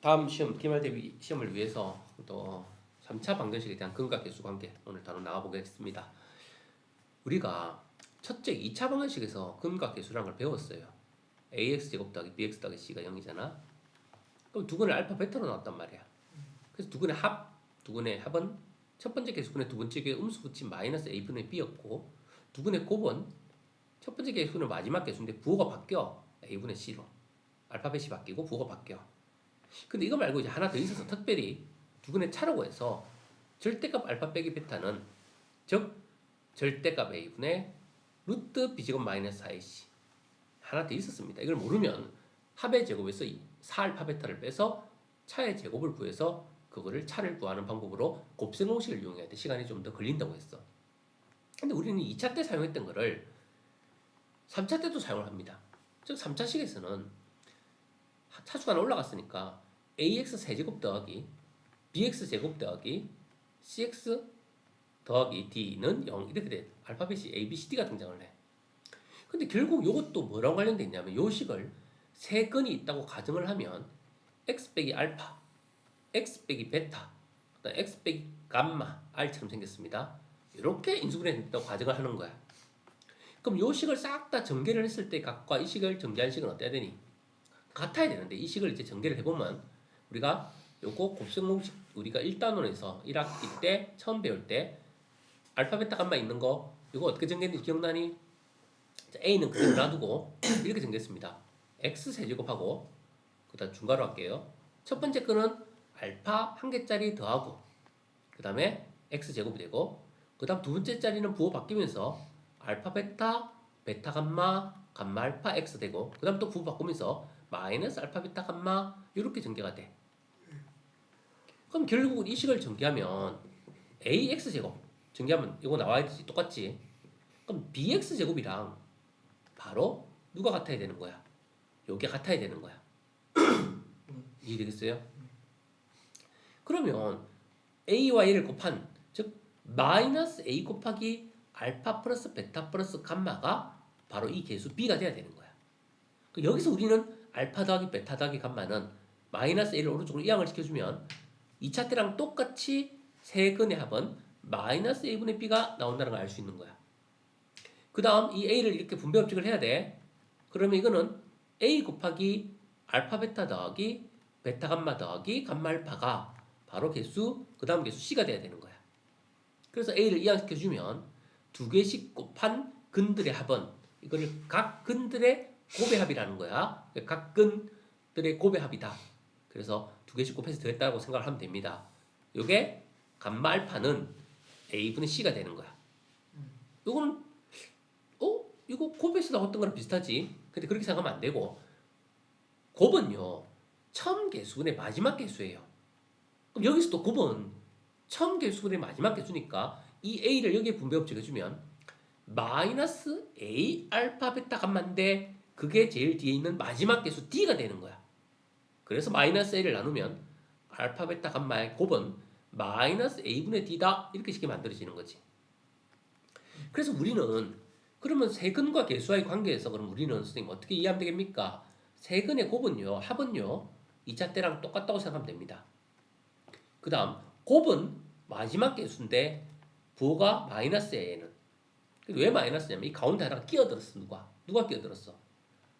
다음 시험 기말 대비 시험을 위해서 또 3차 방정식에 대한 근과 계수 관계 오늘 다뤄 나가보겠습니다. 우리가 첫째 2차 방정식에서 근과 계수라는 걸 배웠어요. ax제곱 더하기 bx 더하기 c가 0이잖아. 그럼 두근의 알파 베타로 나왔단 말이야. 그래서 두근의 합은 첫 번째 계수분의 두 번째 계 음수 붙인 마이너스 a분의 b였고, 두근의 곱은 첫 번째 계수분의 마지막 계수인데 부호가 바뀌어. a분의 c로. 알파벳이 바뀌고 부호가 바뀌어. 근데 이거 말고 이제 하나 더 있어서 특별히 두근의 차라고 해서 절대값 알파 빼기 베타는, 즉 절대값 a분의 루트 b제곱 마이너스 4ac 하나 더 있었습니다. 이걸 모르면 합의 제곱에서 4알파 베타를 빼서 차의 제곱을 구해서 그거를 차를 구하는 방법으로 곱셈 공식을 이용해야 돼. 시간이 좀 더 걸린다고 했어. 근데 우리는 2차 때 사용했던 거를 3차 때도 사용을 합니다. 즉 3차식에서는 차수가 하나 올라갔으니까 ax 세제곱 더하기 bx 제곱 더하기 cx 더하기 d는 0 이렇게 돼. 알파벳이 a, b, c, d가 등장을 해. 근데 결국 이것도 뭐랑 관련돼 있냐면 요 식을 세 건이 있다고 가정을 하면 x 빼기 알파, x 빼기 베타, 그다음 x 빼기 감마, r처럼 생겼습니다. 이렇게 인수분해 된다고 가정을 하는 거야. 그럼 요 식을 싹 다 전개를 했을 때 각과 이 식을 전개한 식은 어때야 되니? 같아야 되는데 이 식을 이제 전개를 해보면 우리가 요거 곱셈 공식 우리가 1단원에서 1학기 때 처음 배울 때 알파 베타 감마 있는 거 이거 어떻게 전개했는지 기억나니? 자, A는 그대로 놔두고 이렇게 전개했습니다. X 세제곱하고 그 다음 중괄호 할게요. 첫 번째 거는 알파 한 개짜리 더하고 그 다음에 X 제곱이 되고 그 다음 두 번째 짜리는 부호 바뀌면서 알파 베타 베타 감마 감마 알파 X 되고 그 다음 또 부호 바꾸면서 마이너스 알파 베타 감마 이렇게 전개가 돼. 그럼 결국은 이 식을 전개하면 AX 제곱 전개하면 이거 나와야 되지. 똑같지. 그럼 BX 제곱이랑 바로 누가 같아야 되는 거야? 요게 같아야 되는 거야. 이해되겠어요? 그러면 A와 A를 곱한, 즉 마이너스 A 곱하기 알파 플러스 베타 플러스 감마가 바로 이 계수 B가 돼야 되는 거야. 여기서 우리는 알파 더하기 베타 더하기 감마는 마이너스 A를 오른쪽으로 이항을 시켜주면 2차 때랑 똑같이 세 근의 합은 마이너스 A분의 B가 나온다는 걸 알 수 있는 거야. 그 다음 이 A를 이렇게 분배 법칙을 해야 돼. 그러면 이거는 A 곱하기 알파 베타 더하기 베타 감마 더하기 감마 알파가 바로 개수 그 다음 개수 C가 돼야 되는 거야. 그래서 A를 이항시켜주면 두 개씩 곱한 근들의 합은 이거를 각 근들의 곱의 합이라는 거야. 각 근들의 곱의 합이다. 그래서 두 개씩 곱해서 더했다고 생각을 하면 됩니다. 요게 감마 알파는 A분의 C가 되는 거야. 요거는 이거 곱에서 나왔던 거랑 비슷하지. 근데 그렇게 생각하면 안 되고 곱은요 처음 개수분의 마지막 개수예요. 그럼 여기서 또 곱은 처음 개수분의 마지막 개수니까 이 A를 여기에 분배법칙 해주면 마이너스 A 알파 베타 감마인데 그게 제일 뒤에 있는 마지막 개수 D가 되는 거야. 그래서 마이너스 A를 나누면 알파 베타 감마의 곱은 마이너스 A분의 D다 이렇게 쉽게 만들어지는 거지. 그래서 우리는 그러면 세근과 개수와의 관계에서 그럼 우리는 선생님 어떻게 이해하면 되겠습니까? 세근의 곱은요 합은요 2차 때랑 똑같다고 생각하면 됩니다. 그 다음 곱은 마지막 개수인데 부호가 마이너스에 왜 마이너스냐면 이 가운데 하나가 끼어들었어. 누가 끼어들었어?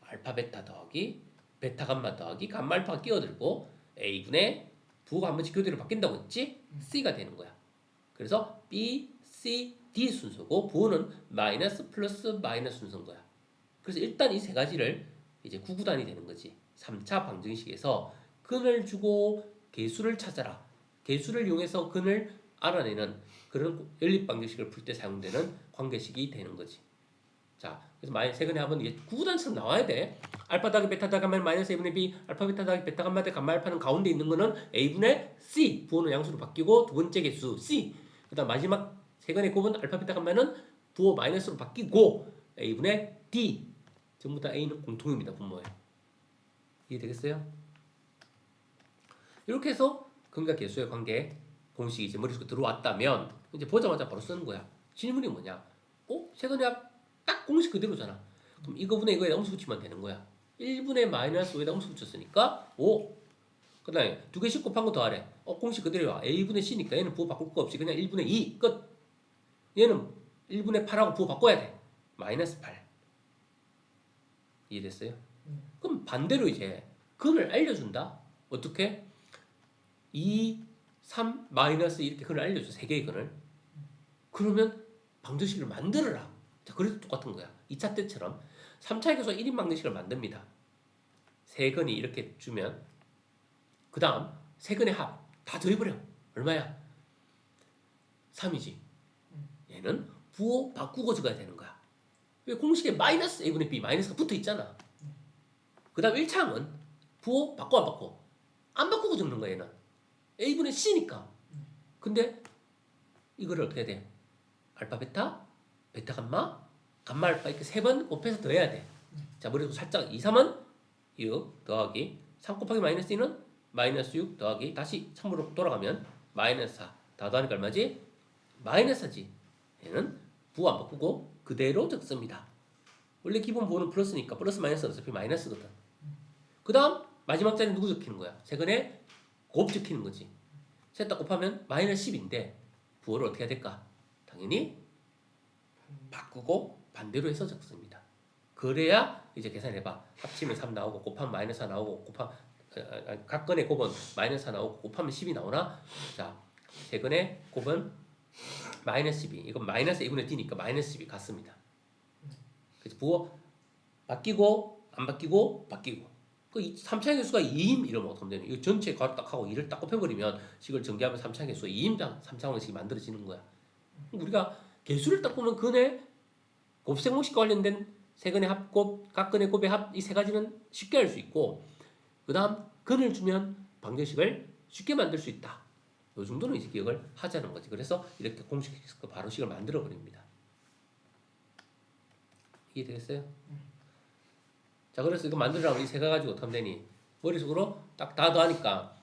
알파 베타 더하기 베타 감마 더하기 감마 알파가 끼어들고 A분의 부호가 한 번씩 교대로 바뀐다고 했지? C가 되는 거야. 그래서 B, C, D 순서고 부호는 마이너스 플러스 마이너스 순서인 거야. 그래서 일단 이 세 가지를 이제 구구단이 되는 거지. 3차 방정식에서 근을 주고 개수를 찾아라. 개수를 이용해서 근을 알아내는 그런 연립방정식을 풀 때 사용되는 관계식이 되는 거지. 자, 그래서 마이너스 세근의 합은 이게 구구단처럼 나와야 돼. 알파 더하기 베타 더하기 감마는 마이너스 A분의 B, 알파 베타 더하기 베타 감마 대 감마 알파는 가운데 있는 거는 A분의 C, 부호는 양수로 바뀌고 두 번째 개수 C, 그 다음 마지막 세근의 곱은 알파 베타 감마는 부호 마이너스로 바뀌고 A분의 D, 전부 다 A는 공통입니다. 분모에. 이해되겠어요? 이렇게 해서 근과 개수의 관계 공식이 이제 머릿속에 들어왔다면 이제 보자마자 바로 쓰는 거야. 질문이 뭐냐? 세근의 합 딱 공식 그대로잖아. 그럼 이거분의 이거에 음수 붙이면 되는 거야. 1분의 마이너스 5에다 음수 붙였으니까 5 그 다음에 두 개씩 곱한 거 더하래. 공식 그대로야. a분의 c니까 얘는 부호 바꿀 거 없이 그냥 1분의 2 끝. 얘는 1분의 8하고 부호 바꿔야 돼. 마이너스 8. 이해됐어요? 그럼 반대로 이제 근을 알려준다. 어떻게? 2, 3, 마이너스 이렇게 근을 알려줘. 세 개의 근을. 그러면 방정식을 만들어라. 자, 그래도 똑같은 거야. 2차 때처럼 3차 계수가 1인 방정식을 만듭니다. 세 근이 이렇게 주면 그 다음 세 근의 합 다 더해버려. 얼마야? 3이지. 얘는 부호 바꾸고 적어야 되는 거야. 왜 공식에 마이너스 a분의 b 마이너스가 붙어 있잖아. 그 다음 1차항은 부호 바꿔 안 바꿔? 안 바꾸고 적는 거야 얘는. a분의 c니까. 근데 이거를 어떻게 해야 돼? 알파 베타, 베타 감마, 감마 알파 이렇게 세 번 곱해서 더해야 돼. 자, 머리도 살짝 2, 3은 6 더하기 3 곱하기 마이너스 2는 마이너스 6 더하기 다시 3으로 돌아가면 마이너스 4 다 더하니까 얼마지? 마이너스 4지. 얘는 부호 안 바꾸고 그대로 적습니다. 원래 기본 부호는 플러스니까 플러스 마이너스는 어차피 마이너스거든. 그 다음 마지막 자리 누구 적히는 거야? 세근에 곱 적히는 거지. 셋 다 곱하면 마이너스 10인데 부호를 어떻게 해야 될까? 당연히 바꾸고 반대로 해서 적습니다. 그래야 이제 계산해봐. 합치면 3 나오고 곱하면 마이너스 4 나오고 곱하면 각 건의 곱은 마이너스 4 나오고 곱하면 10이 나오나? 자, 세 건의 곱은 마이너스 12. 이건 마이너스 a분의 d니까 마이너스 10이 같습니다. 그래서 부호 바뀌고 안 바뀌고 바뀌고. 그 3차의 개수가 2임 이러면 어떻게 되냐? 이거 전체 괄호 딱 하고 2를 딱 곱해버리면 식을 전개하면 3차의 개수가 2임당 3차 방식이 만들어지는 거야. 우리가 개수를 딱 보면 근의 곱셈공식과 관련된 세 근의 합곱, 각 근의 곱의 합 이 세 가지는 쉽게 알 수 있고 그 다음 근을 주면 방정식을 쉽게 만들 수 있다. 이 정도는 이제 기억을 하자는 거지. 그래서 이렇게 공식 바로식을 만들어 버립니다. 이해되겠어요? 자, 그래서 이거 만들으라면 이 세 가지고 어떻게 하면 되니? 머릿속으로 딱 다 더하니까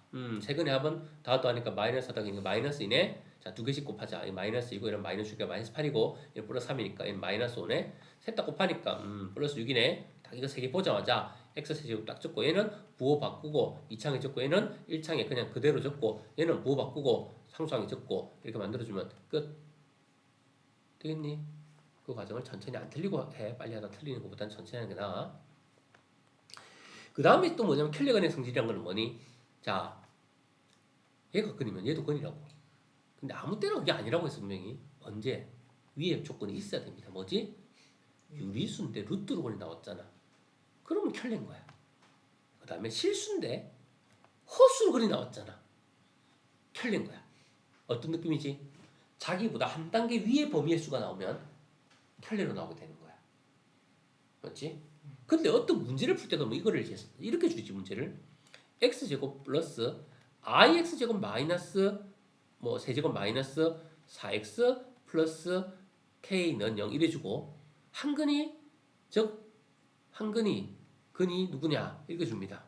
세근의 합은 다 더하니까 마이너스 하다가 마이너스 2네. 자, 두 개씩 곱하자. 이 마이너스 2고 이런 마이너스 6이가 마이너스 8이고 이런 플러스 3이니까 이런 마이너스 5네. 셋 다 곱하니까 플러스 6이네. 딱 이거 세 개 보자마자 x 세제곱 딱 적고 얘는 부호 바꾸고 2창에 적고 얘는 1창에 그냥 그대로 적고 얘는 부호 바꾸고 상수항에 적고 이렇게 만들어주면 끝. 되겠니? 그 과정을 천천히 안 틀리고 해. 빨리 하다 틀리는 것보단 천천히 하는 게 나아. 그 다음에 또 뭐냐면 켈레건의 성질이란 건 뭐니? 자, 얘가 근이면 얘도 근이라고. 근데 아무 때나 그게 아니라고 해서 분명히 언제? 위에 조건이 있어야 됩니다. 뭐지? 유리수인데 루트로 근이 나왔잖아. 그러면 켈레인 거야. 그 다음에 실수인데 허수로 근이 나왔잖아. 켈레인 거야. 어떤 느낌이지? 자기보다 한 단계 위에 범위의 수가 나오면 켈레로 나오게 되는 거야. 맞지? 근데 어떤 문제를 풀 때도 뭐 이거를 이렇게 주지 문제를 x제곱 플러스 ix제곱 마이너스 뭐 세제곱 마이너스 4x 플러스 k는 0 이래주고 한근이 즉 한근이 근이 누구냐 이렇게 줍니다.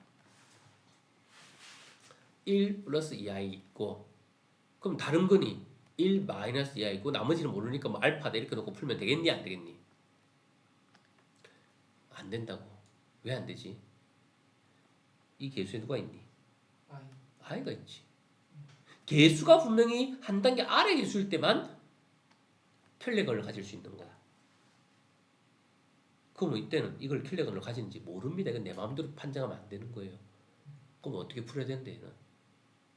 1 플러스 2i 있고 그럼 다른 근이 1 마이너스 2i 있고 나머지는 모르니까 뭐 알파다 이렇게 놓고 풀면 되겠니 안 되겠니? 안 된다고. 왜 안 되지? 이 개수에 누가 있니? i가 있지. 개수가 분명히 한 단계 아래 개수일 때만 켈레건을 가질 수 있는 거야. 그럼 이때는 이걸 켈레건을 가지는지 모릅니다. 이건 내 마음대로 판정하면 안 되는 거예요. 그럼 어떻게 풀어야 되는데 얘는?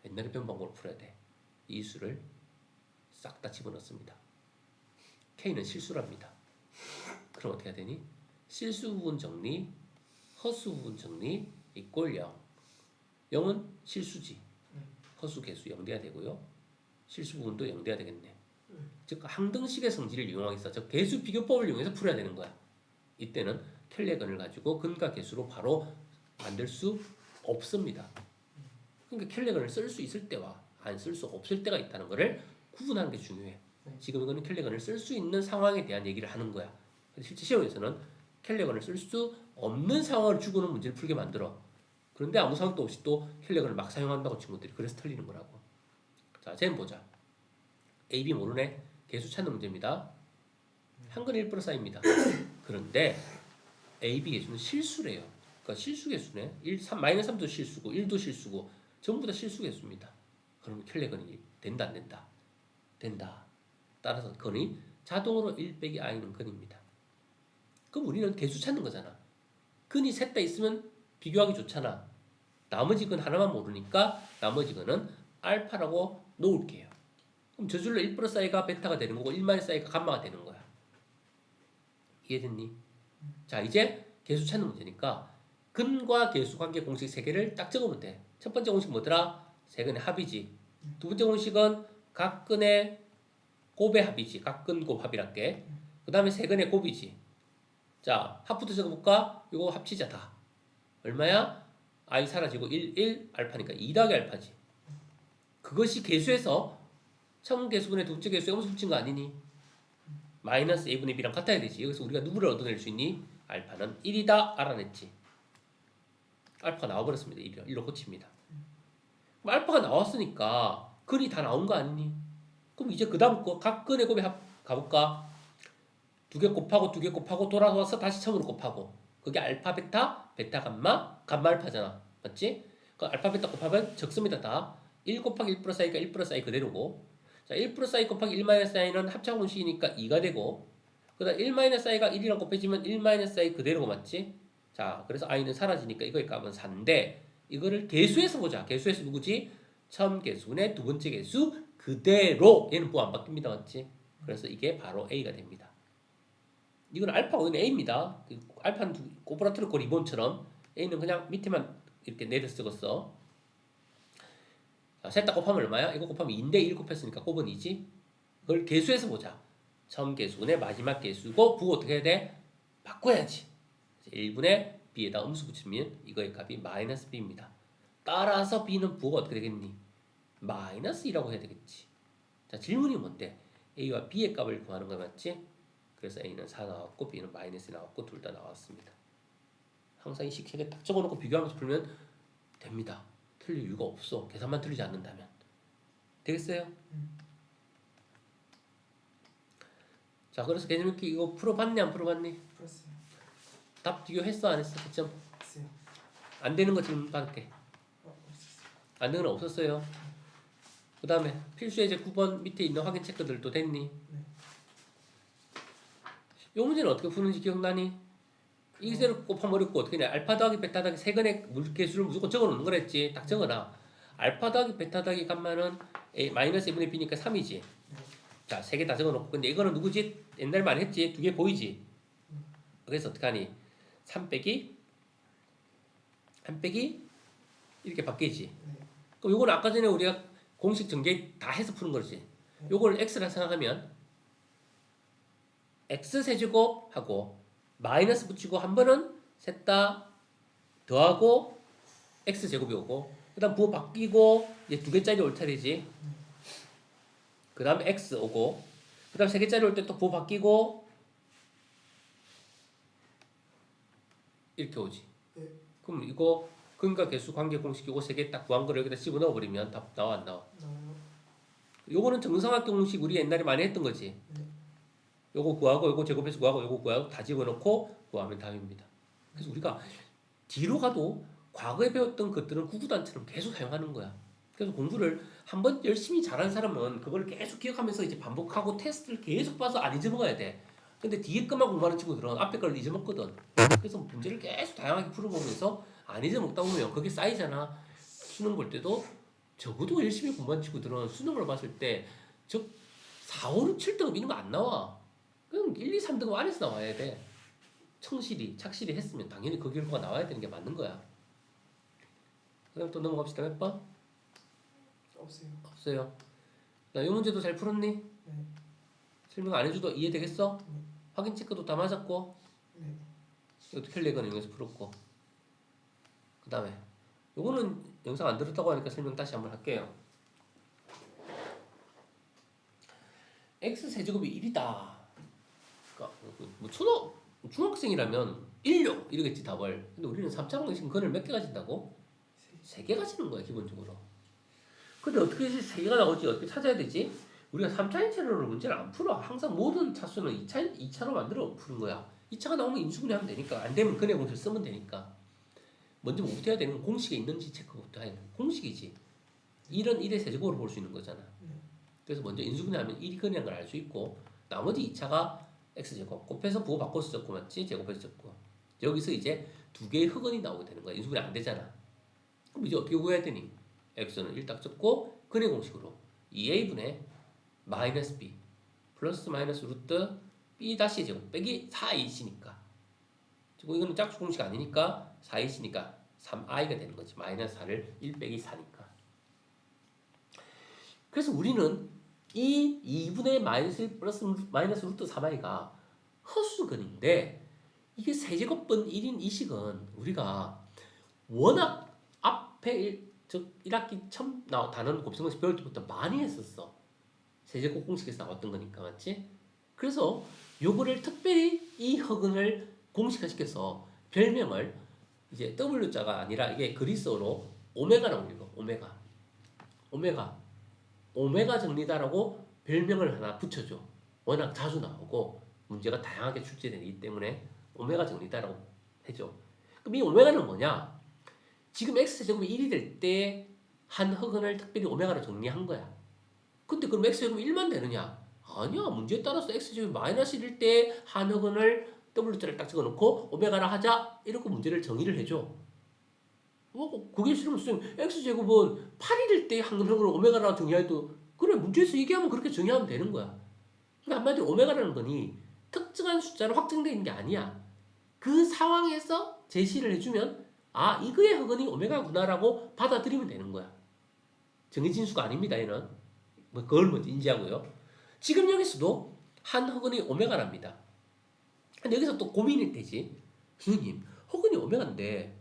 옛날에 배운 방법으로 풀어야 돼. 이 수를 싹 다 집어넣습니다. K는 실수랍니다. 그럼 어떻게 해야 되니? 실수 부분 정리, 허수 부분 정리 이꼴 0. 0은 실수지. 허수 개수 0 돼야 되고요. 실수 부분도 0 돼야 되겠네. 즉 항등식의 성질을 이용하겠어. 즉 개수 비교법을 이용해서 풀어야 되는 거야. 이때는 켈레건을 가지고 근과 개수로 바로 만들 수 없습니다. 그러니까 켈레건을 쓸 수 있을 때와 안 쓸 수 없을 때가 있다는 것을 구분하는 게 중요해. 지금 이거는 켈레건을 쓸 수 있는 상황에 대한 얘기를 하는 거야. 실제 시험에서는 켈레건을 쓸 수 없는 상황을 주고는 문제를 풀게 만들어. 그런데 아무 상관도 없이 또 켈레건을 막 사용한다고 친구들이 그래서 틀리는 거라고. 자, 쟤는 보자. A, B 모르네. 개수 찾는 문제입니다. 한근 1 플러스 i입니다. 그런데 A, B 개수는 실수래요. 그러니까 실수 개수네. 1, 3, 마이너스 3도 실수고 1도 실수고 전부 다 실수 개수입니다. 그러면 켈레건이 된다 안 된다? 된다. 따라서 건이 자동으로 1 빼기 i는 건입니다. 그럼 우리는 개수 찾는 거잖아. 건이 셋 다 있으면 비교하기 좋잖아. 나머지 건 하나만 모르니까 나머지 건은 알파라고 놓을게요. 그럼 저절로 1 플러스 i가 베타가 되는 거고 1 마이너스 i가 감마가 되는 거야. 이해됐니? 자, 이제 개수 찾는 문제니까 근과 개수 관계 공식 3개를 딱 적으면 돼. 첫 번째 공식 뭐더라? 세근의 합이지. 두 번째 공식은 각 근의 곱의 합이지. 각 근 곱 합이랄게. 그 다음에 세근의 곱이지. 자, 합부터 적어볼까? 이거 합치자 다. 얼마야? i 사라지고 1, 1 알파니까 2 더하기 알파지. 그것이 개수에서 처음 개수분의 두 번째 개수에 음수 붙인 거 아니니? 마이너스 a분의 b랑 같아야 되지. 여기서 우리가 누구를 얻어낼 수 있니? 알파는 1이다 알아냈지. 알파가 나와버렸습니다. 1로 고칩니다. 그럼 알파가 나왔으니까 근이 다 나온 거 아니니? 그럼 이제 그 다음 거 각 근의 곱에 가볼까? 2개 곱하고 2개 곱하고 돌아와서 다시 처음으로 곱하고 그게 알파 베타 베타 감마 감마 알파잖아. 맞지? 그 알파 베타 곱하면 적습니다. 다 1 곱하기 1 플러스 i가 1 플러스 i 그대로고 자, 1 플러스 i 곱하기 1 마이너스 i는 합차 공식이니까 2가 되고 그 다음 1 마이너스 i가 1이랑 곱해지면 1 마이너스 i 그대로고 맞지? 자, 그래서 i는 사라지니까 이거에 값은 4인데 이거를 개수에서 보자. 개수에서 누구지? 처음 개수분의 두 번째 개수 그대로 얘는 뭐 안 바뀝니다. 맞지? 그래서 이게 바로 a가 됩니다. 이건 알파고 이건 a입니다. 알파는 꼬부라트렸고 리본처럼 a는 그냥 밑에만 이렇게 내려서 적었어. 자, 셋 다 곱하면 얼마야? 이거 곱하면 2인데 1 곱했으니까 곱은 2지? 그걸 개수에서 보자. 처음 개수분의 마지막 개수고 부호 어떻게 해야 돼? 바꿔야지. 1분의 b에다 음수 붙이면 이거의 값이 마이너스 b입니다. 따라서 b는 부호가 어떻게 되겠니? 마이너스 2라고 해야 되겠지. 자, 질문이 뭔데? a와 b의 값을 구하는 거 맞지? 그래서 a는 4 나왔고 b는 마이너스 나왔고 둘 다 나왔습니다. 항상 이 식책에 딱 적어놓고 비교하면서 풀면 됩니다. 틀릴 이유가 없어. 계산만 틀리지 않는다면. 되겠어요? 자, 그래서 개념있기 이거 풀어봤니 안 풀어봤니? 풀었어요. 답 비교했어 안 했어? 그점 했어요. 안 되는 거 질문 받을게. 없었어요. 안 되는 건 없었어요. 그 다음에 필수 예제 9번 밑에 있는 확인 체크들도 됐니? 네. 이 문제는 어떻게 푸는지 기억나니? 이세로 곱하면 어렵고 어떻게 냐 알파 더하기 베타 더하기 세 근의 물개수를 무조건 적어놓는 거랬지. 딱 적어놔. 알파 더하기 베타 더하기 감마는 마이너스 1분의 b니까 3이지. 자, 세 개 다 적어놓고 근데 이거는 누구지? 옛날에 많이 했지. 두 개 보이지? 그래서 어떻게 하니? 3 빼기 이렇게 바뀌지. 그럼 요거는 아까 전에 우리가 공식 전개 다 해서 푸는 거지. 요걸 x라 생각하면 x세제곱하고 마이너스 붙이고 한 번은 셋 다 더하고 x제곱이 오고 그 다음 부호 바뀌고 이제 2개짜리 올 차례지. 그 다음에 x 오고 그 다음 3개짜리 올 때 또 부호 바뀌고 이렇게 오지. 네. 그럼 이거 근과 개수 관계 공식이고 3개 딱 구한 거를 여기다 집어넣어 버리면 답 나와 안 나와? 나와요. 요거는 정삼각형 공식 우리 옛날에 많이 했던 거지. 네. 요거 구하고 요거 제곱해서 구하고 요거 구하고 다 집어넣고 구하면 답입니다. 그래서 우리가 뒤로 가도 과거에 배웠던 것들은 구구단처럼 계속 사용하는 거야. 그래서 공부를 한번 열심히 잘하는 사람은 그걸 계속 기억하면서 이제 반복하고 테스트를 계속 봐서 안 잊어먹어야 돼. 근데 뒤에 것만 공부하는 친구들은 앞에 걸 잊어먹거든. 그래서 문제를 계속 다양하게 풀어보면서 안 잊어먹다 보면 그게 쌓이잖아. 수능 볼 때도 적어도 열심히 공부한 친구들은 수능을 봤을 때 즉 4, 5, 6, 7등급 이런 거 안 나와. 그럼 1, 2, 3등급 안에서 나와야 돼. 청실히, 착실히 했으면 당연히 그 결과가 나와야 되는 게 맞는 거야. 그 다음 또 넘어갑시다. 몇 번? 없어요. 없어요. 자, 이 문제도 잘 풀었니? 네. 설명 안 해줘도 이해되겠어? 네. 확인 체크도 다 맞았고 네. 이것도 켈레건 이용해서 풀었고 그 다음에 요거는 영상 안 들었다고 하니까 설명 다시 한번 할게요. x세제곱이 1이다. 그러니까 뭐 중학생이라면 1요 이러겠지 답을. 근데 우리는 3차 방식 근을 몇 개 가진다고? 3개 가지는 거야 기본적으로. 근데 어떻게 3개가 나오지? 어떻게 찾아야 되지? 우리가 3차인 채로는 문제를 안 풀어. 항상 모든 차수는 2차로 만들어 푸는 거야. 2차가 나오면 인수분해하면 되니까 안 되면 근의 공式쓰면 되니까. 먼저 뭐부터 해야 되는 건 공식에 있는지 체크부터 해야 돼. 공식이지. 1은 1의 세제곱으로 볼 수 있는 거잖아. 그래서 먼저 인수분해하면 1이 그냥 걸 알 수 있고 나머지 2차가 x제곱 곱해서 부호 바꿔서 적고 맞지? 제곱해서 적고 여기서 이제 두 개의 흑원이 나오게 되는 거야. 인수분해 안 되잖아. 그럼 이제 어떻게 구해야 되니? x는 1 딱 적고 근의 공식으로 2a분의 마이너스 b 플러스 마이너스 루트 b 다시 제곱 빼기 4ac니까 그리고 이거는 짝수 공식 아니니까 4ac니까 3i가 되는 거지. 마이너스 4를 1 빼기 4니까. 그래서 우리는 이 2분의 마이너스 1 플러스 마이너스 루트 3i가 허수근인데 이게 세제곱분 1인 이 식은 우리가 워낙 앞에 즉 1학기 처음 단원 곱셈공식 배울 때부터 많이 했었어. 세제곱 공식에서 나왔던 거니까 맞지? 그래서 요거를 특별히 이 허근을 공식화시켜서 별명을 이제 W자가 아니라 이게 그리스어로 오메가라고 읽어. 오메가 정리다라고 별명을 하나 붙여줘. 워낙 자주 나오고 문제가 다양하게 출제되기 때문에 오메가 정리다라고 해줘. 그럼 이 오메가는 뭐냐? 지금 x제곱이 1이 될 때 한 흑은을 특별히 오메가로 정리한 거야. 근데 그럼 x제곱이 1만 되느냐? 아니야. 문제에 따라서 x제곱이 마이너스 1일 때 한 흑은을 W자를 딱 적어놓고 오메가라 하자 이렇게 문제를 정의를 해줘. 그게 싫으면 선생님 x제곱은 8이 될 때 한 흑을 오메가라 정의해도 그래 문제에서 얘기하면 그렇게 정의하면 되는 거야. 그러니까 한마디로 오메가라는 거니 특정한 숫자로 확정되어 있는 게 아니야. 그 상황에서 제시를 해주면 아 이거의 흑은이 오메가구나라고 받아들이면 되는 거야. 정해진 수가 아닙니다. 얘는 뭐 그걸 먼저 인지하고요. 지금 여기서도 한 흑은이 오메가랍니다. 근데 여기서 또 고민이 되지. 선생님 흑은이 오메가인데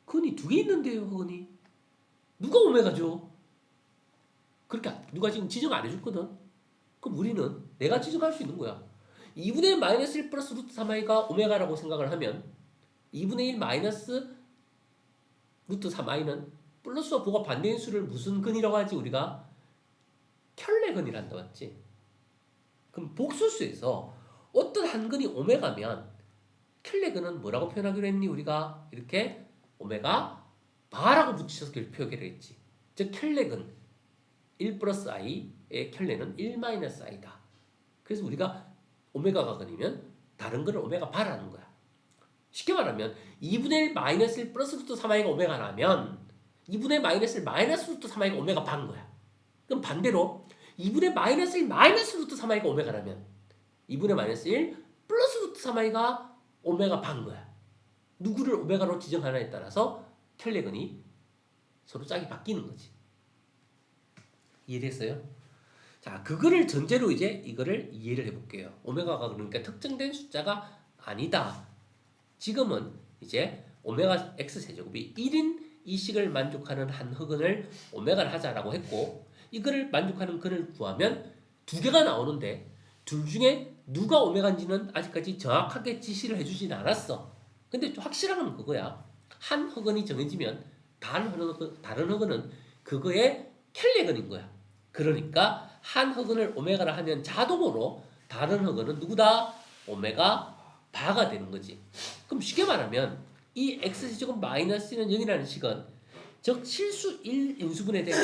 근이 두 개 있는데요. 흑은이 누가 오메가죠? 그렇게 누가 지금 지정 안 해줬거든. 그럼 우리는 내가 지정할 수 있는 거야. 2분의 마이너스 1 플러스 루트 3i가 오메가라고 생각을 하면 2분의 1 마이너스 루트 3i는 플러스와 부호가 반대인 수를 무슨 근이라고 하지? 우리가 켤레근이란다 맞지? 그럼 복수수에서 어떤 한 근이 오메가면 켤레근은 뭐라고 표현하기로 했니? 우리가 이렇게 오메가 바라고 붙여서 표기를 했지. 즉 켤레근 1 플러스 i의 켤레는 1 마이너스 i다. 그래서 우리가 오메가가 근이면 다른 거를 오메가 바라는 거야. 쉽게 말하면 2분의 1 마이너스 1 플러스 루트 3i가 오메가라면 2분의 마이너스 1 마이너스 루트 3i가 오메가 반 거야. 그럼 반대로 2분의 마이너스 1 마이너스 루트 3i가 오메가라면 2분의 마이너스 1 플러스 루트 3i가 오메가 반 거야. 누구를 오메가로 지정하냐에 따라서 켤레근이 서로 짝이 바뀌는 거지. 이해됐어요? 자, 그거를 전제로 이제 이거를 이해를 해볼게요. 오메가가 그러니까 특정된 숫자가 아니다. 지금은 이제 오메가 x 세제곱이 1인 이식을 만족하는 한 흑은을 오메가를 하자라고 했고 이거를 만족하는 근을 구하면 두 개가 나오는데 둘 중에 누가 오메가인지는 아직까지 정확하게 지시를 해주진 않았어. 근데 확실한 건 그거야. 한 흑은이 정해지면 다른 흑은은 그거의 켈레근인 거야. 그러니까 한 흑은을 오메가라 하면 자동으로 다른 흑은은 누구다? 오메가 바가 되는 거지. 그럼 쉽게 말하면 이 x제곱 마이너스는 0이라는 식은 즉 실수 1 인수분해 되고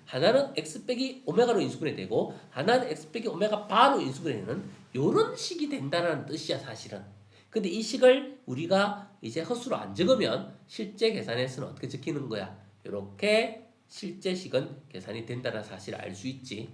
하나는 x 빼기 오메가로 인수분해 되고 하나는 x 빼기 오메가 바로 인수분해 되는 요런 식이 된다는 뜻이야 사실은. 근데 이 식을 우리가 이제 헛수로 안 적으면 실제 계산에서는 어떻게 적히는 거야? 요렇게 실제 식은 계산이 된다는 사실을 알 수 있지.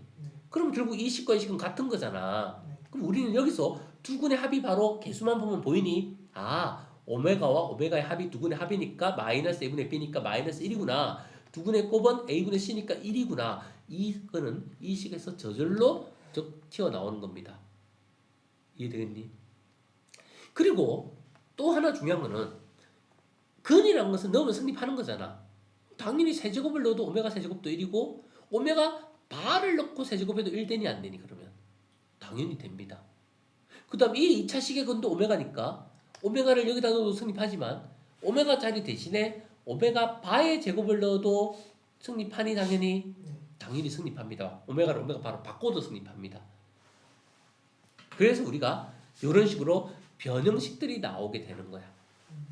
그럼 결국 이 식과 이 식은 같은 거잖아. 그럼 우리는 여기서 두 근의 합이 바로 개수만 보면 보이니? 아, 오메가와 오메가의 합이 두 근의 합이니까 마이너스 a분의 b니까 마이너스 1이구나. 두 근의 곱은 a분의 c니까 1이구나. 이거는 이 식에서 저절로 튀어나오는 겁니다. 이해되겠니? 그리고 또 하나 중요한 거는 근이라는 것은 넣으면 성립하는 거잖아. 당연히 세제곱을 넣어도 오메가 세제곱도 1이고 오메가 바를 넣고 세제곱해도 1 되니 안 되니 그러면? 당연히 됩니다. 그 다음 이 2차식의 근도 오메가니까 오메가를 여기다 넣어도 성립하지만 오메가 자리 대신에 오메가 바의 제곱을 넣어도 성립하니 당연히? 당연히 성립합니다. 오메가를 오메가 바로 바꿔도 성립합니다. 그래서 우리가 이런 식으로 변형식들이 나오게 되는 거야.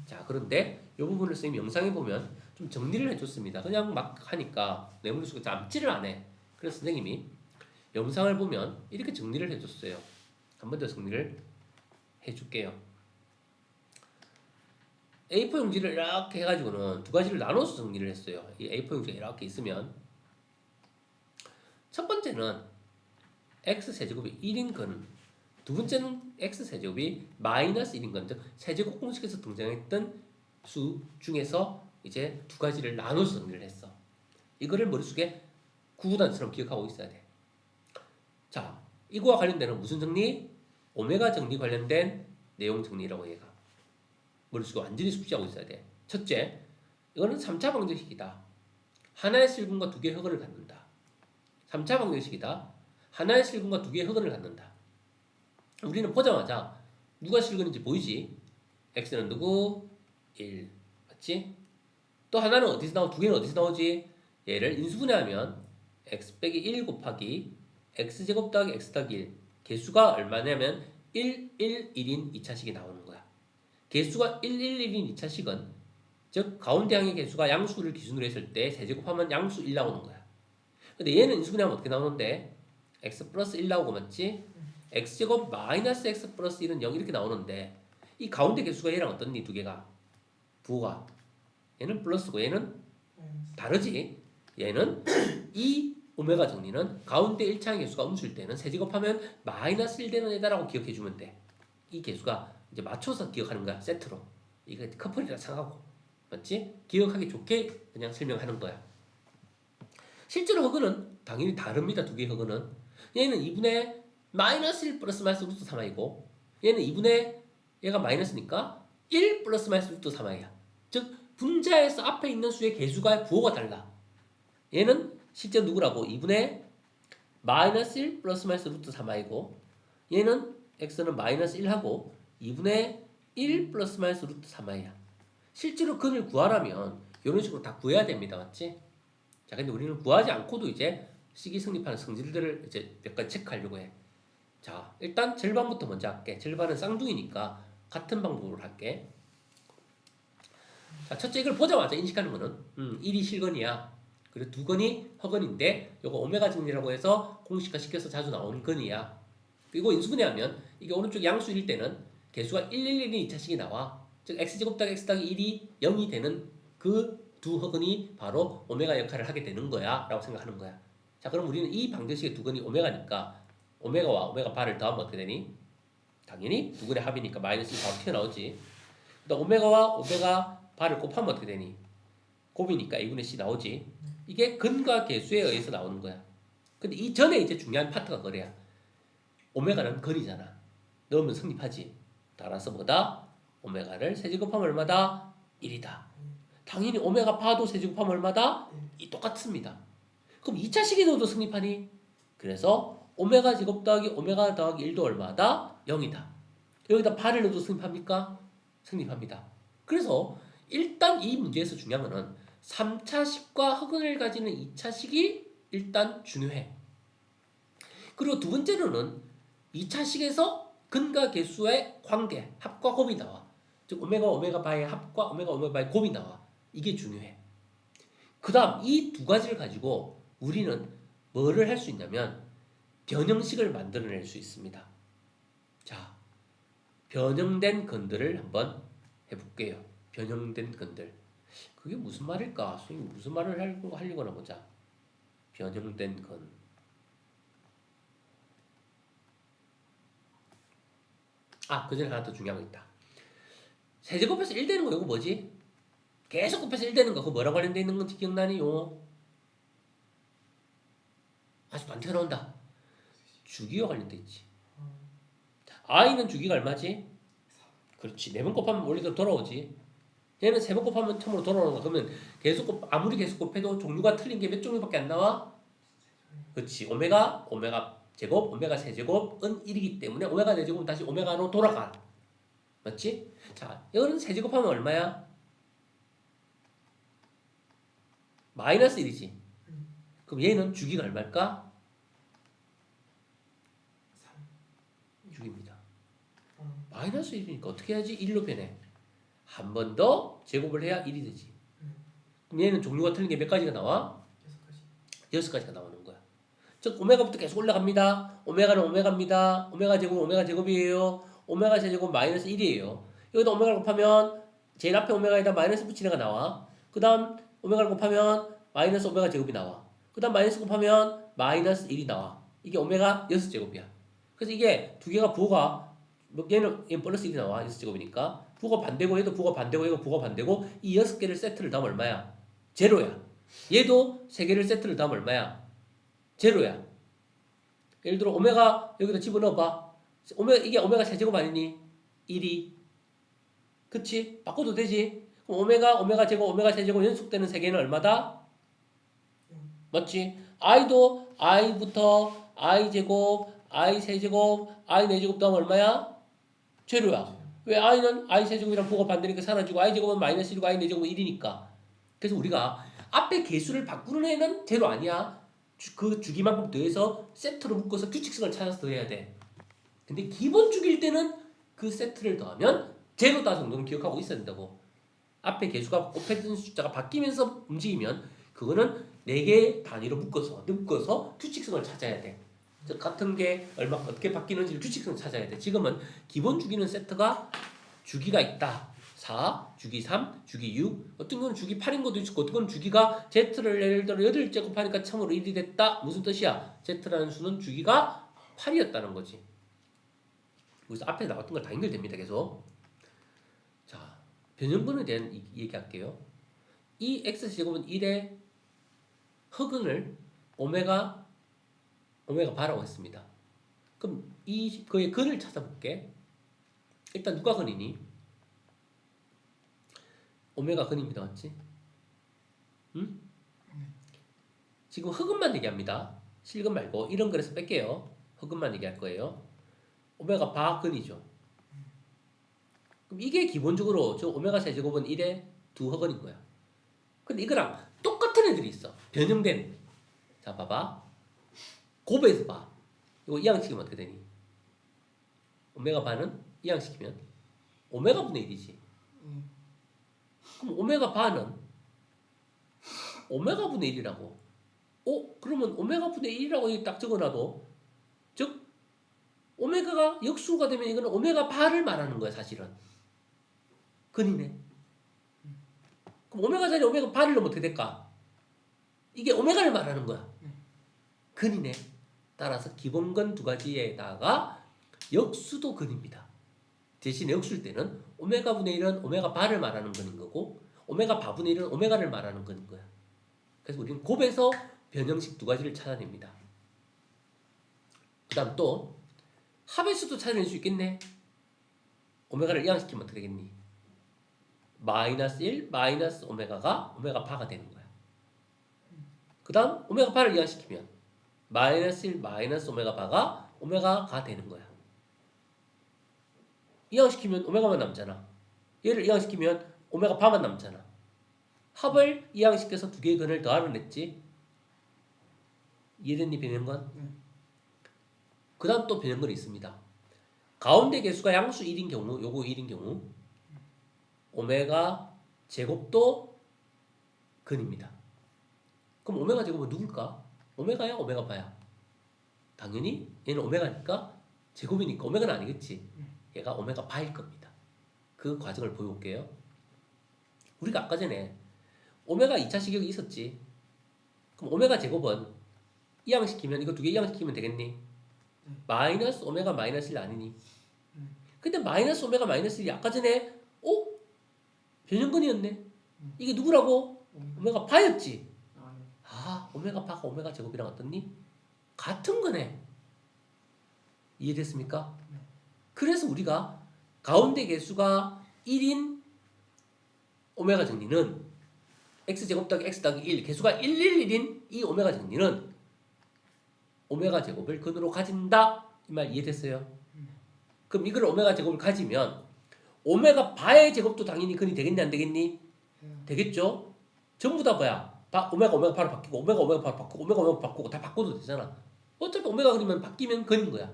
자, 그런데 이 부분을 선생님이 영상에 보면 좀 정리를 해줬습니다. 그냥 막 하니까 내 머릿속에 남지를 않아. 그래서 선생님이 영상을 보면 이렇게 정리를 해줬어요. 한 번 더 정리를 해줄게요. A4 용지를 이렇게 해가지고는 두 가지를 나눠서 정리를 했어요. 이 A4 용지가 이렇게 있으면 첫 번째는 x세제곱이 1인 건, 두 번째는 x세제곱이 마이너스 1인 건, 즉 세제곱 공식에서 등장했던 수 중에서 이제 두 가지를 나눠서 정리를 했어. 이거를 머릿속에 구구단처럼 기억하고 있어야 돼. 자, 이거와 관련된 무슨 정리? 오메가 정리 관련된 내용 정리라고 얘가. 머릿속에 완전히 숙지하고 있어야 돼. 첫째, 이거는 3차 방정식이다. 하나의 실근과 두 개의 흑원을 갖는다. 3차 방정식이다. 하나의 실근과 두 개의 흑원을 갖는다. 우리는 보자마자 누가 실근인지 보이지? x는 누구? 1. 맞지? 또 하나는 어디서 나오고 두 개는 어디서 나오지? 얘를 인수분해하면 x 빼기 1 곱하기 x제곱 더하기 x 더하기 1. 개수가 얼마냐면 1, 1, 1인 2차식이 나오는 거야. 개수가 1, 1, 1인 2차식은 즉 가운데 항의 개수가 양수를 기준으로 했을 때 세제곱하면 양수 1 나오는 거야. 근데 얘는 인수분해하면 어떻게 나오는데? x 플러스 1 나오고 맞지? x제곱 마이너스 x 플러스 1은 0 이렇게 나오는데 이 가운데 개수가 얘랑 어떻니? 두 개가 부호가 얘는 플러스고 얘는 다르지? 얘는 이 오메가 정리는 가운데 1차항 개수가 음수일 때는 세제곱하면 마이너스 1 되는 애다라고 기억해주면 돼. 이 개수가 이제 맞춰서 기억하는 거야. 세트로. 이거 커플이라 생각하고. 맞지? 기억하기 좋게 그냥 설명하는 거야. 실제로 허근은 당연히 다릅니다. 두 개의 허근은. 얘는 2분의 마이너스 1 플러스 마이너스 루트 3i고 얘는 2분의 얘가 마이너스니까 1 플러스 마이너스 루트 3i야. 즉 분자에서 앞에 있는 수의 개수가 부호가 달라. 얘는 실제 누구라고? 2분의 마이너스 1 플러스 마이너스 루트 3i고 얘는 x는 마이너스 1하고 2분의 1 플러스 마이너스 루트 3i야. 실제로 근을 구하려면 이런 식으로 다 구해야 됩니다. 맞지? 자, 근데 우리는 구하지 않고도 이제 식이 성립하는 성질들을 이제 몇 가지 체크하려고 해. 자, 일단 절반부터 먼저 할게. 절반은 쌍둥이니까 같은 방법으로 할게. 자, 첫째 이걸 보자마자 인식하는 거는 1이 실건이야. 그리고 두 건이 허건인데 요거 오메가 정리라고 해서 공식화 시켜서 자주 나오는 건이야. 그리고 인수분해하면 이게 오른쪽 양수일 때는 개수가 1, 1, 1이 2차식이 나와. 즉 x제곱 더하기 x 더하기 1이 0이 되는 그 두 허근이 바로 오메가 역할을 하게 되는 거야 라고 생각하는 거야. 자, 그럼 우리는 이 방정식의 두 건이 오메가니까 오메가와 오메가 바를 더하면 어떻게 되니? 당연히 두 건의 합이니까 마이너스 1 바로 튀어나오지. 그다음 오메가와 오메가 바를 곱하면 어떻게 되니? 곱이니까 a분의 c 나오지. 이게 근과 계수에 의해서 나오는 거야. 근데 이 전에 이제 중요한 파트가 그래야. 오메가는 근이잖아. 넣으면 성립하지. 따라서 뭐다? 오메가를 세제곱하면 얼마다? 1이다. 당연히 오메가 바도 세제곱하면 얼마다? 이 똑같습니다. 그럼 2차식에 넣어도 성립하니? 그래서 오메가 제곱 더하기 오메가 더하기 1도 얼마다? 0이다. 여기다 바를 넣어도 성립합니까? 성립합니다. 그래서 일단 이 문제에서 중요한 거는 3차식과 흑은을 가지는 2차식이 일단 중요해. 그리고 두 번째로는 2차식에서 근과 개수의 관계, 합과 곱이 나와. 즉 오메가 오메가 바의 합과 오메가 오메가 바의 곱이 나와. 이게 중요해. 그 다음 이 두 가지를 가지고 우리는 뭐를 할 수 있냐면 변형식을 만들어낼 수 있습니다. 자, 변형된 건들을 한번 해볼게요. 변형된 건들. 그게 무슨 말일까? 선생님 무슨 말을 하려고 하나 보자. 변형된 건. 아, 그 전에 하나 더 중요한 거 있다. 세제곱해서 1 되는 거 이거 뭐지? 계속 곱해서 1 되는 거 그거 뭐랑 관련돼 있는 건지 기억나니요? 아직도 안 튀어나온다. 주기와 관련돼 있지. i는 주기가 얼마지? 그렇지. 4번 곱하면 원래대로 돌아오지. 얘는 3번 곱하면 처음으로 돌아오는 거. 그러면 아무리 계속 곱해도 종류가 틀린 게 몇 종류밖에 안 나와? 그렇지. 오메가 제곱, 오메가 세제곱은 1이기 때문에 오메가 4제곱은 다시 오메가로 돌아가. 맞지? 자, 이거는 세제곱하면 얼마야? 마이너스 1이지. 그럼 얘는 주기가 얼마일까? 6입니다. 마이너스 1이니까 어떻게 해야지? 1로 변해. 한 번 더 제곱을 해야 1이 되지. 그럼 얘는 종류가 틀린 게 몇 가지가 나와? 6가지. 6가지가 나오는 거야. 즉 오메가부터 계속 올라갑니다. 오메가는 오메가입니다. 오메가 제곱은 오메가 제곱이에요. 오메가 제곱 마이너스 1이에요. 여기다 오메가를 곱하면 제일 앞에 오메가에다 마이너스 붙이는 애가 나와. 그 다음 오메가를 곱하면 마이너스 오메가 제곱이 나와. 그 다음 마이너스 곱하면 마이너스 1이 나와. 이게 오메가 6제곱이야. 그래서 이게 두 개가 부호가 얘는 플러스 1이 나와. 6제곱이니까 부호가 반대고 얘도 부호가 반대고 얘가 부호가 반대고 이 6개를 세트를 더하면 얼마야? 제로야. 얘도 3개를 세트를 더하면 얼마야? 제로야. 예를 들어 오메가 여기다 집어넣어봐. 이게 오메가 세제곱 아니니? 1이. 그치? 바꿔도 되지? 그럼 오메가 제곱, 오메가 세제곱 연속되는 3개는 얼마다? 맞지? i도 i부터 i 제곱, i 세제곱, i 4제곱 더하면 얼마야? 제로야. 왜 i는 i 세제곱이랑 부호가 반대니까 사라지고 i 제곱은 마이너스 1이고 i 4제곱은 1이니까. 그래서 우리가 앞에 개수를 바꾸는 애는 제로 아니야. 그 주기만큼 더해서 세트로 묶어서 규칙성을 찾아서 더해야 돼. 근데 기본 주기일 때는 그 세트를 더하면 제로다 정도는 기억하고 있어야 된다고. 앞에 개수가 곱해진 숫자가 바뀌면서 움직이면 그거는 4개 단위로 묶어서 규칙성을 찾아야 돼. 즉 같은 게 얼마 어떻게 바뀌는지를 규칙성을 찾아야 돼. 지금은 기본 주기는 세트가 주기가 있다. 4, 주기 3, 주기 6, 어떤 건 주기 8인 것도 있고 어떤 건 주기가 Z를 예를 들어 8째 곱하니까 참으로 1이 됐다. 무슨 뜻이야? Z라는 수는 주기가 8이었다는 거지. 그래서 앞에 나왔던 걸 다 연결됩니다. 계속. 자, 변형분에 대한 얘기할게요. 이 X제곱은 1의 허근을 오메가 바라고 했습니다. 그럼 그의 근을 찾아볼게. 일단 누가 근이니? 오메가 근입니다. 맞지? 응? 지금 흑은만 얘기합니다. 실근 말고 이런 거에서 뺄게요. 흑은만 얘기할 거예요. 오메가 바 근이죠. 그럼 이게 기본적으로 저 오메가 세제곱은 1의 두 흑은인 거야. 근데 이거랑 똑같은 애들이 있어. 변형된. 자 봐봐. 곱에서 봐. 이거 이항시키면 어떻게 되니? 오메가 바는 이항시키면 오메가 분의 1이지. 그럼 오메가 바는 오메가 분의 1이라고. 그러면 오메가 분의 1이라고 딱 적어놔도 즉 오메가가 역수가 되면 이거는 오메가 바를 말하는 거야 사실은. 근이네. 그럼 오메가 자리 오메가 바를 넣으면 어떻게 될까? 이게 오메가를 말하는 거야. 근이네. 따라서 기본근 두 가지에다가 역수도 근입니다. 대신에 역수일 때는 오메가 분의 1은 오메가 바를 말하는 근인 거고 오메가 바 분의 1은 오메가를 말하는 근인 거야. 그래서 우리는 곱에서 변형식 두 가지를 찾아냅니다. 그 다음 또 합의수도 찾아낼 수 있겠네. 오메가를 이항시키면 어떻게 되겠니? 마이너스 1 마이너스 오메가가 오메가 바가 되는 거야. 그 다음 오메가 바를 이항시키면 마이너스 1 마이너스 오메가 바가 오메가가 되는 거야. 이항시키면 오메가만 남잖아. 얘를 이항시키면 오메가 바만 남잖아. 합을 이항시켜서 두 개의 근을 더하면 됐지. 이해됐니 변형건? 그 다음 또 변형건이 있습니다. 가운데 개수가 양수 1인 경우 요거 1인 경우 오메가 제곱도 근입니다. 그럼 오메가 제곱은 누굴까? 오메가야 오메가 바야? 당연히 얘는 오메가니까 제곱이니까 오메가는 아니겠지. 얘가 오메가 바일 겁니다. 그 과정을 보여볼게요. 우리가 아까 전에 오메가 2차 식역이 있었지. 그럼 오메가 제곱은 이항시키면 이거 두 개 이항시키면 되겠니? 마이너스 오메가 마이너스 1 아니니? 근데 마이너스 오메가 마이너스 1이 아까 전에 변형근이었네. 이게 누구라고? 오메가 바였지. 오메가 바가 오메가 제곱이랑 어떻니? 같은 거네. 이해됐습니까? 그래서 우리가 가운데 개수가 1인 오메가 정리는 x제곱 더하기 x 더하기 1 개수가 111인 이 오메가 정리는 오메가 제곱을 근으로 가진다. 이 말 이해됐어요? 그럼 이걸 오메가 제곱을 가지면 오메가 바의 제곱도 당연히 근이 되겠니 안 되겠니? 되겠죠? 전부 다 뭐야? 오메가 바로 바뀌고 오메가 바로 바꾸고 오메가 바꾸고 다 바꿔도 되잖아. 어차피 오메가 그리면 바뀌면 근인 거야.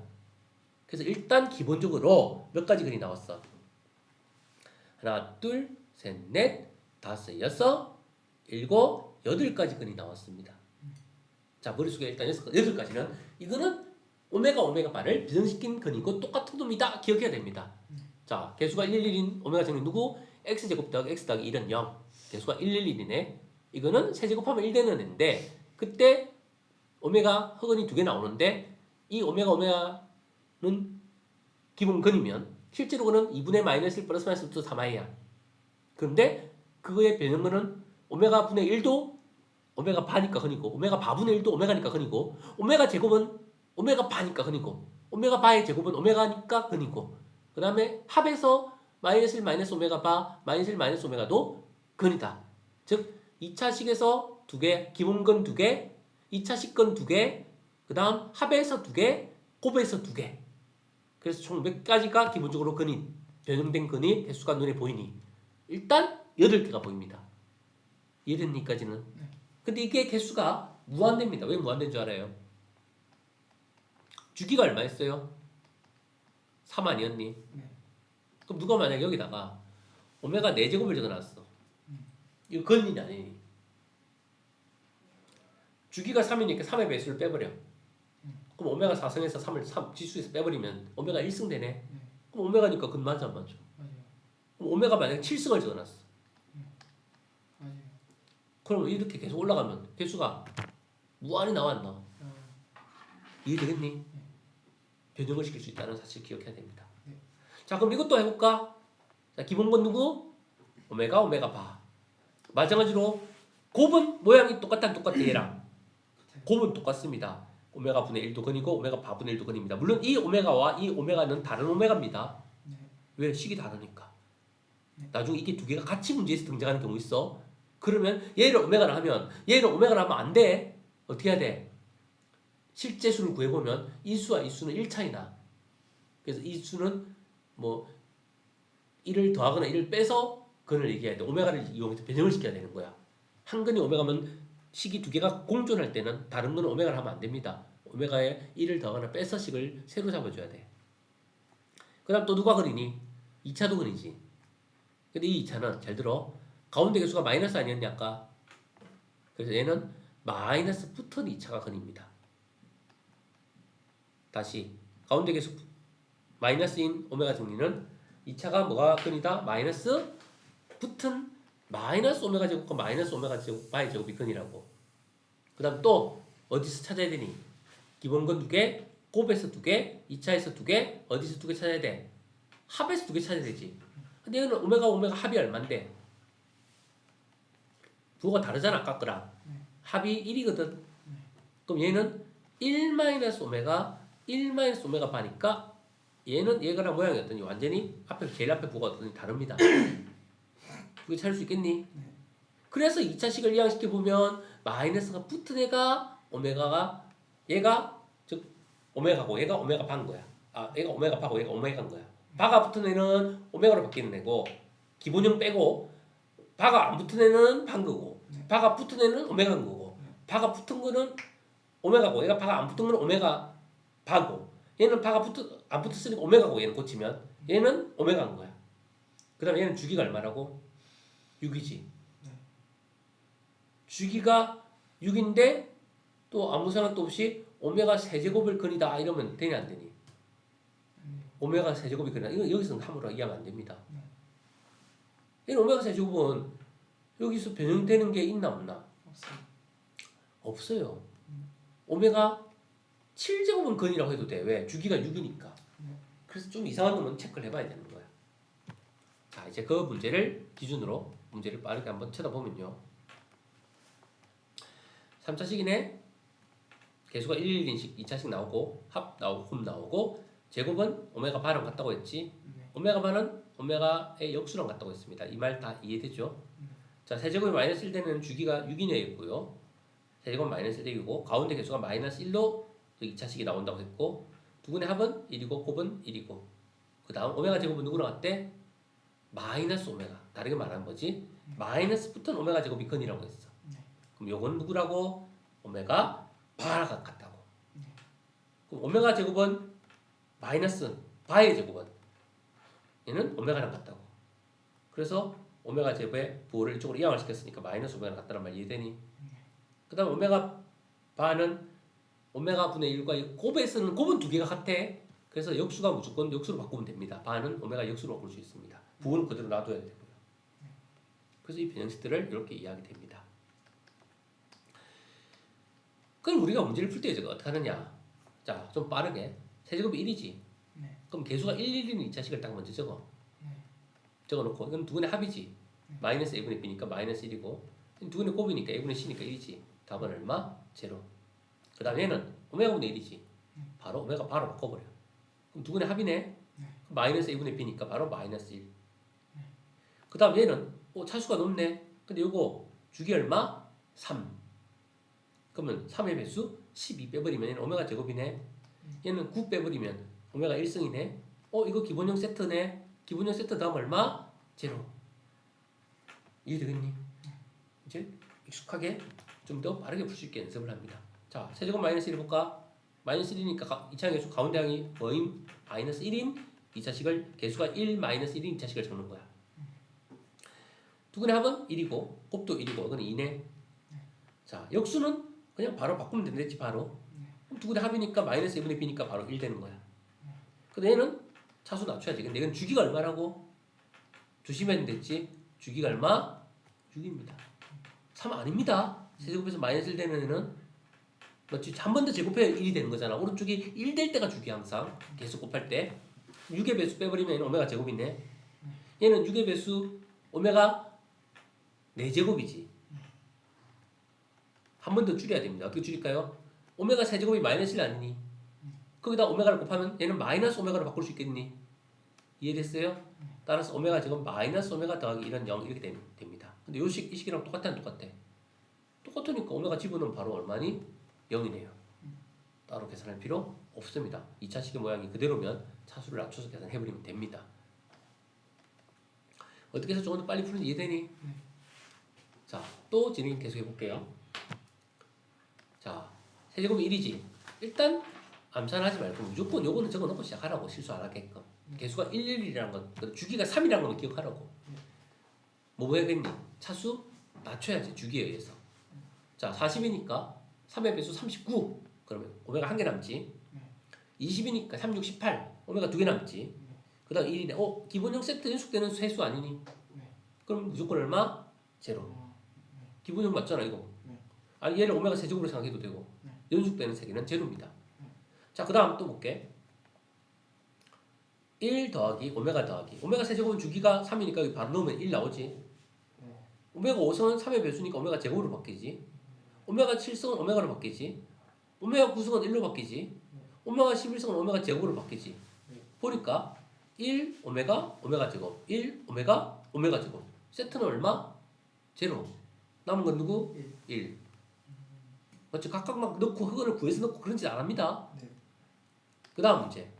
그래서 일단 기본적으로 몇 가지 근이 나왔어. 하나, 둘, 셋, 넷, 다섯, 여섯, 일곱, 여덟까지 근이 나왔습니다. 자, 머릿속에 일단 여섯 가지는 이거는 오메가 바를 비정시킨 근이고 똑같은 놈이다 기억해야 됩니다. 자, 개수가 111인 오메가 제곱이 누구? x제곱 더하기 x 더하기 1은 0. 개수가 111이네. 이거는 세제곱하면 1 되는 애인데 그때 오메가 허근이 2개 나오는데 이 오메가는 기본 근이면 실제로 그는 2분의 마이너스 1 플러스 마이너스 3i야. 그런데 그거의 변형근은 오메가 분의 1도 오메가 바니까 근이고 오메가 바분의 1도 오메가니까 근이고 오메가 제곱은 오메가 바니까 근이고 오메가 바의 제곱은 오메가니까 근이고 그 다음에 합에서 마이너스 1 마이너스 오메가 바 마이너스 1 마이너스 오메가도 근이다. 즉 2차식에서 2개 기본근 2개 2차식근 2개 그 다음 합에서 2개 곱에서 2개 그래서 총 몇 가지가 기본적으로 근이 변형된 근이 개수가 눈에 보이니 일단 8개가 보입니다. 이해됐니까지는? 네. 근데 이게 개수가 무한대입니다. 왜 무한대인 줄 알아요? 주기가 얼마였어요? 3 아니었니? 네. 그럼 누가 만약에 여기다가 오메가 4제곱을 적어놨어. 이거 근이냐 아니니? 주기가 3이니까 3의 배수를 빼버려. 그럼 오메가 4승에서 3을 지수에서 빼버리면 오메가 1승 되네. 그럼 오메가니까 근 맞아 안 맞아? 맞아요. 그럼 오메가 만약에 7승을 적어놨어. 맞아요. 그럼 이렇게 계속 올라가면 개수가 무한히 나왔나? 이해되겠니? 변형을 시킬 수 있다는 사실 기억해야 됩니다. 네. 자, 그럼 이것도 해볼까? 자, 기본건 누구? 오메가 바. 마찬가지로 곱은 모양이 똑같아 얘랑. 곱은 똑같습니다. 오메가 분의 1도 근이고 오메가 바 분의 1도 근입니다. 물론 이 오메가와 이 오메가는 다른 오메가입니다. 네. 왜? 식이 다르니까. 네. 나중에 이게 두 개가 같이 문제에서 등장하는 경우 있어. 그러면 얘를 오메가를 하면 얘를 오메가를 하면 안 돼. 어떻게 해야 돼? 실제 수를 구해보면 이 수와 이 수는 1차이나. 그래서 이 수는 뭐 1을 더하거나 1을 빼서 근을 얘기해야 돼. 오메가를 이용해서 변형을 시켜야 되는 거야. 한 근이 오메가면 식이 두 개가 공존할 때는 다른 근은 오메가를 하면 안 됩니다. 오메가에 1을 더하거나 빼서 식을 새로 잡아줘야 돼. 그 다음 또 누가 근이니? 2차도 근이지. 근데 이 2차는 잘 들어. 가운데 개수가 마이너스 아니었냐 아까? 그래서 얘는 마이너스 붙은 2차가 근입니다. 다시 가운데 개수 마이너스인 오메가 정리는 2차가 뭐가 근이다? 마이너스 붙은 마이너스 오메가 제곱과 마이너스 오메가 제곱 바의 제곱이 근이라고. 그 다음 또 어디서 찾아야 되니? 기본근 2개, 곱에서 2개, 2차에서 2개, 어디서 2개 찾아야 돼? 합에서 2개 찾아야 되지. 근데 얘는 오메가 합이 얼만데? 부호가 다르잖아 아까 거랑. 합이 1이거든. 그럼 얘는 1 마이너스 오메가 1 마이너스 오메가 바니까 얘는 얘가랑 모양이 어떠니? 완전히 앞에 제일 앞에 부호가 어떠니? 다릅니다. 그게 찾을 수 있겠니? 그래서 2차식을 이항시켜 보면 마이너스가 붙은 애가 오메가가 얘가 즉 오메가고 얘가 오메가 바인 거야. 아, 얘가 오메가 바고 얘가 오메가인 거야. 바가 붙은 애는 오메가로 바뀌는 애고 기본형 빼고 바가 안 붙은 애는 반 거고 바가 붙은 애는 오메가인 거고 바가 붙은 거는 오메가고 얘가 바가 안 붙은 거는 오메가 바고 얘는 바가 안 붙었으니까 오메가고 얘는 고치면 얘는 오메가인 거야. 그 다음에 얘는 주기가 얼마라고? 6이지. 주기가 6인데 또 아무 생각도 없이 오메가 세제곱을 근이다 이러면 되냐 안 되니? 오메가 세제곱이 근이다. 이거 여기서는 함부로 이해하면 안 됩니다. 얘는 오메가 세제곱은 여기서 변형되는 게 있나 없나? 없어요. 오메가 7제곱은 근이라고 해도 돼. 왜? 주기가 6이니까. 그래서 좀 이상한 놈은 체크를 해봐야 되는 거야. 자, 이제 그 문제를 기준으로 문제를 빠르게 한번 쳐다보면요. 3차식이네. 개수가 111인식 2차식 나오고 합 나오고 곱 나오고 제곱은 오메가 바랑 같다고 했지. 오메가 바는 오메가의 역수랑 같다고 했습니다. 이 말 다 이해되죠? 자, 세제곱이 마이너스 1 되는 주기가 6이네였고요. 세제곱 마이너스 1이고 가운데 개수가 마이너스 1로 2차식이 나온다고 했고 두 분의 합은 1이고 곱은 1이고 그 다음 오메가 제곱은 누구랑 같대? 마이너스 오메가. 다르게 말하는 거지. 마이너스 붙은 오메가 제곱이 근이라고 했어. 그럼 요건 누구라고? 오메가 바랑 같다고. 그럼 오메가 제곱은 마이너스 바의 제곱은 얘는 오메가랑 같다고. 그래서 오메가 제곱에 부호를 이쪽으로 이항을 시켰으니까 마이너스 오메가가 같다는 말 이해되니? 그 다음 오메가 바는 오메가 분의 1과 곱에서는 곱은 두 개가 같아. 그래서 역수가 무조건 역수로 바꾸면 됩니다. 바는 오메가 역수로 바꿀 수 있습니다. 부호는 그대로 놔둬야 되고요. 그래서 이 변형식들을 이렇게 이해하게 됩니다. 그럼 우리가 문제를 풀 때 이제 어떻게 하느냐? 자, 좀 빠르게. 세제곱이 1이지. 네. 그럼 개수가 1, 1인 2차식을 딱 먼저 적어. 네. 적어놓고 이건 두 분의 합이지. 마이너스 a분의 b니까 마이너스 1이고 두 분의 곱이니까 a분의 c니까 1이지. 답은 얼마? 제로. 그 다음 얘는 오메가분의 1이지. 바로 오메가 바로 바꿔버려. 그럼 두 분의 합이네. 네. 마이너스 a분의 b니까 바로 마이너스 1. 그 다음 얘는 차수가 높네. 근데 요거 주기 얼마? 3. 그러면 3의 배수 12 빼버리면 얘는 오메가 제곱이네. 얘는 9 빼버리면 오메가 1승이네. 이거 기본형 세트네. 기본형 세트 다음 얼마? 제로. 이해되겠니? 이제 익숙하게 좀 더 빠르게 풀 수 있게 연습을 합니다. 자, 세제곱 마이너스 1 해볼까? 마이너스 1이니까 2차 계수 가운데 항이 뭐임? 마이너스 1인 2차식을 개수가 1 마이너스 1인 2차식을 적는 거야. 두 근의 합은 1이고 곱도 1이고 이건 2네. 자, 역수는 그냥 바로 바꾸면 되겠지 바로. 그럼 두 근의 합이니까 마이너스 1분의 b니까 바로 1 되는 거야. 근데 얘는 차수 낮춰야지. 근데 이건 주기가 얼마라고? 조심해야 됐지? 주기가 얼마? 6입니다. 3 아닙니다. 세제곱에서 마이너스 1 되면 얘는 맞지? 한 번 더 제곱해야 1이 되는 거잖아. 오른쪽이 1 될 때가 주기 항상. 계속 곱할 때. 6의 배수 빼버리면 얘는 오메가 제곱이네. 얘는 6의 배수 오메가 4제곱이지. 한 번 더 줄여야 됩니다. 어떻게 줄일까요? 오메가 세제곱이 마이너스 1 아니니? 거기다 오메가를 곱하면 얘는 마이너스 오메가로 바꿀 수 있겠니? 이해됐어요? 따라서 오메가 제곱 마이너스 오메가 더하기 1은 0 이렇게 됩니다. 근데 이 식이랑 똑같아 안 똑같아? 똑같으니까 오메가 집어넣으면 바로 얼마니? 0이네요. 따로 계산할 필요 없습니다. 2차식의 모양이 그대로면 차수를 낮춰서 계산해버리면 됩니다. 어떻게 해서 조금 더 빨리 푸는지 이해되니? 자, 또 진행 계속 해볼게요. 자, 세제곱이 1이지. 일단 암산하지 말고 무조건 요거는 적어놓고 시작하라고. 실수 안 하게끔. 개수가 1, 1이라는 것, 주기가 3이라는 걸 기억하라고. 뭐 해야겠니? 차수 낮춰야지, 주기에 의해서. 자, 40이니까 3의 배수 39. 그러면 오메가 1개 남지. 20이니까 3, 6, 18. 오메가 2개 남지. 그 다음 1이네. 기본형 세트 연속되는 세수 아니니? 그럼 무조건 얼마? 제로. 기본형 맞잖아, 이거. 아니, 얘를 오메가 세제곱으로 생각해도 되고. 연속되는 세개는 제로입니다. 자, 그 다음 또 볼게. 1 더하기 오메가 더하기. 오메가 세제곱은 주기가 3이니까 여기 바로 넣으면 1 나오지. 오메가 5승은 3의 배수니까 오메가 제곱으로 바뀌지. 오메가 7승은 오메가로 바뀌지. 오메가 9승은 1로 바뀌지. 오메가 11승은 오메가 제곱으로 바뀌지. 보니까 1 오메가 오메가 제곱 1 오메가 오메가 제곱. 세트는 얼마? 제로. 남은 건 누구? 1. 맞죠? 각각 막 넣고 흑을 구해서 넣고 그런 짓 안 합니다. 그 다음 문제.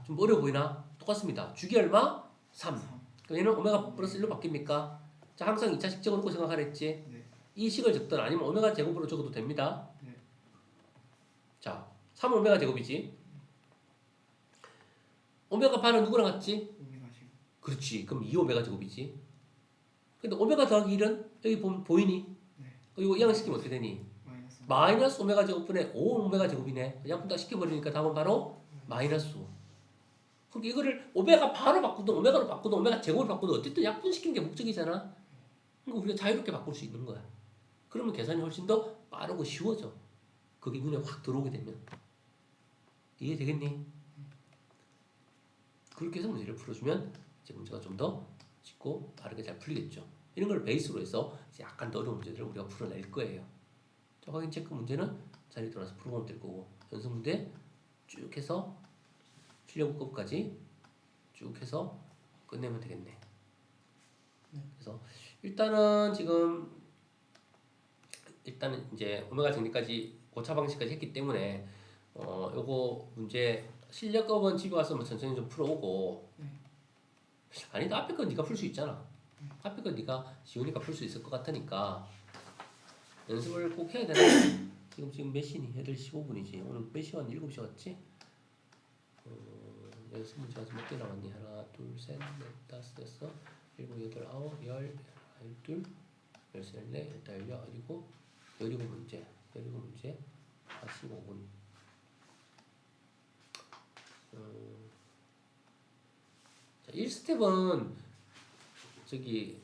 좀 어려워 보이나? 똑같습니다. 주기 얼마? 3. 그럼 얘는 오메가 플러스 1로 바뀝니까? 자, 항상 2차식 적어놓고 생각하랬지? 이 식을 적든 아니면 오메가 제곱으로 적어도 됩니다. 자, 3 오메가 제곱이지. 오메가 반은 누구랑 같지? 그렇지. 그럼 2 오메가 제곱이지. 근데 오메가 더하기 1은 여기 보이니? 이거 이항시키면 어떻게 되니? 마이너스 오메가 제곱분의 5 오메가 제곱이네. 양분 다 시켜버리니까 답은 바로 마이너스 5. 그러니까 이거를 오메가 바로 바꾸든 오메가로 바꾸든 오메가 제곱으로 바꾸든 어쨌든 약분시키는 게 목적이잖아. 그러니까 우리가 자유롭게 바꿀 수 있는 거야. 그러면 계산이 훨씬 더 빠르고 쉬워져. 그게 눈에 확 들어오게 되면. 이해되겠니? 그렇게 해서 문제를 풀어주면 이제 문제가 좀 더 쉽고 빠르게 잘 풀리겠죠. 이런 걸 베이스로 해서 이제 약간 더 어려운 문제들을 우리가 풀어낼 거예요. 자, 확인 체크 문제는 자리에 들어와서 풀어보면 될 거고, 연습 문제 쭉 해서 출력법까지 쭉 해서 끝내면 되겠네. 그래서 일단은 지금 이제 오메가 정리까지 고차 방식까지 했기 때문에 요거 문제 실력급은 집에 와서 뭐 천천히 좀 풀어오고. 아니다, 앞에 건 네가 풀 수 있잖아. 앞에 건 네가 쉬우니까 풀 수 있을 것 같으니까 연습을 꼭 해야 되나? 지금 몇 시니? 8시 15분이지. 오늘 몇 시간? 7시 왔지? 여기서 문제가 몇 개 나왔니? 하나, 둘, 셋, 넷, 다섯, 여섯, 일곱, 여덟, 아홉, 열, 열둘, 열셋, 열넷, 열다섯, 열일곱, 열일곱 문제, 45분. 자, 1스텝은 저기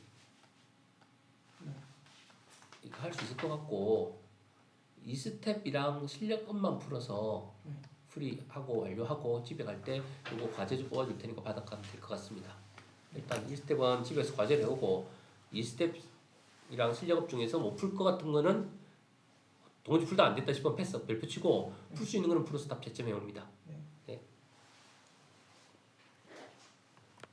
이거 할 수 있을 것 같고 2스텝이랑 실력것만 풀어서 네. 풀이하고 완료하고 집에 갈 때 이거 과제 좀 뽑아줄 테니까 받아가면 될 것 같습니다. 일단 1스텝은 집에서 과제를 해오고 2스텝이랑 실력업 중에서 못 풀 것 같은 거는 도무지 풀다 안 됐다 싶으면 패스 별표 치고 풀 수 있는 거는 풀어서 답 채점해 옵니다. 네.